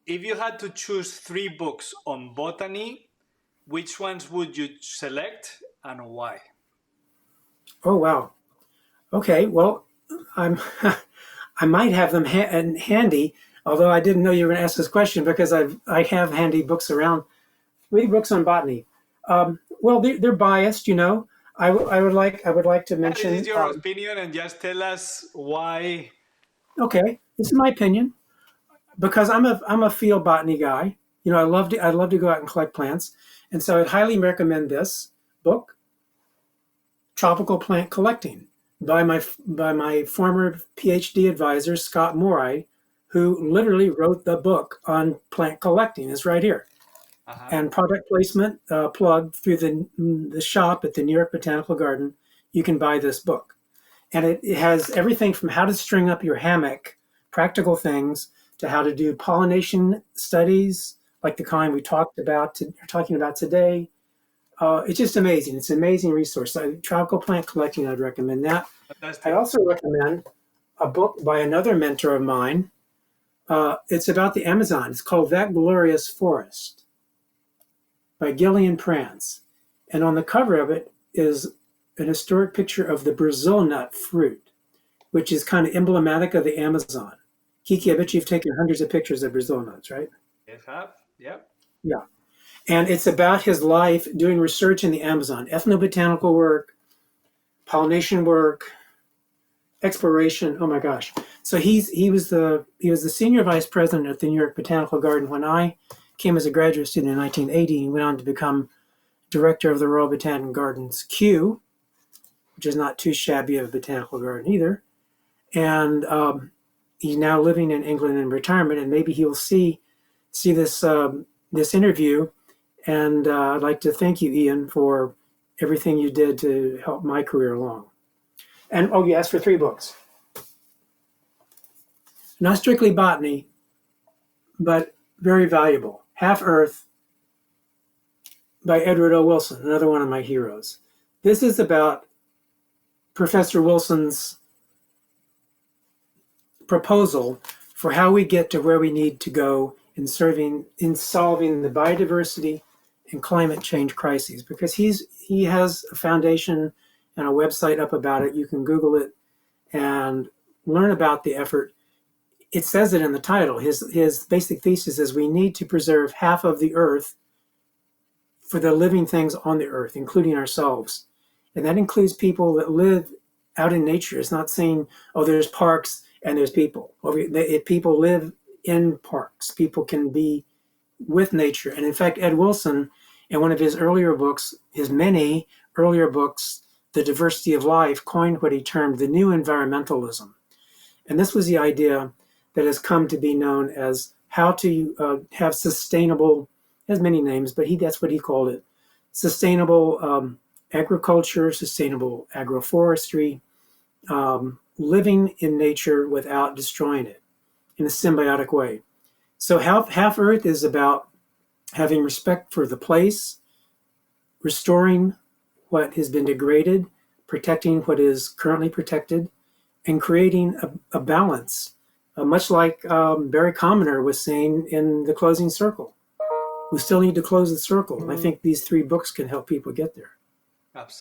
if you had to choose 3 books on botany, which ones would you select and why? Oh, wow. Okay, well, I'm I might have them handy, although I didn't know you were going to ask this question because I have handy books around. 3 books on botany. Well, they're biased, you know. I would like to This is mention. your opinion, and just tell us why. Okay, this is my opinion because I'm a field botany guy. You know, I love to go out and collect plants, and so I'd highly recommend this book, Tropical Plant Collecting, by my former PhD advisor Scott Morai, who literally wrote the book on plant collecting. It's right here. And product placement plug through the shop at the New York Botanical Garden. You can buy this book, and it has everything from how to string up your hammock, practical things, to how to do pollination studies like the kind we talking about today. It's just amazing. It's an amazing resource. Tropical Plant Collecting, I'd recommend that. Fantastic. I also recommend a book by another mentor of mine. It's about the Amazon. It's called That Glorious Forest by Gillian Prance. And on the cover of it is an historic picture of the Brazil nut fruit, which is kind of emblematic of the Amazon. Kike, I bet you've taken hundreds of pictures of Brazil nuts, right? Yes, have. Yep. Yeah. And it's about his life doing research in the Amazon, ethnobotanical work, pollination work, exploration. Oh my gosh. So he was the senior vice president at the New York Botanical Garden when I came as a graduate student in 1980 and went on to become director of the Royal Botanic Gardens Kew, which is not too shabby of a botanical garden either. And he's now living in England in retirement, and maybe he'll see this this interview. And I'd like to thank you, Ian, for everything you did to help my career along. And you asked for 3 books. Not strictly botany, but very valuable. Half Earth by Edward O. Wilson, another one of my heroes. This is about Professor Wilson's proposal for how we get to where we need to go in solving the biodiversity and climate change crises, because he has a foundation and a website up about it. You can Google it and learn about the effort. It says it in the title. His basic thesis is we need to preserve half of the earth for the living things on the earth, including ourselves. And that includes people that live out in nature. It's not saying, oh, there's parks and there's people. People live in parks. People can be with nature. And in fact, Ed Wilson, in one of his earlier books, his many earlier books, The Diversity of Life, coined what he termed the new environmentalism. And this was the idea that has come to be known as how to have sustainable, it has many names, but that's what he called it, sustainable agriculture, sustainable agroforestry, living in nature without destroying it in a symbiotic way. So Half Earth is about having respect for the place, restoring what has been degraded, protecting what is currently protected, and creating a balance, much like Barry Commoner was saying in The Closing Circle. We still need to close the circle. And I think these 3 books can help people get there.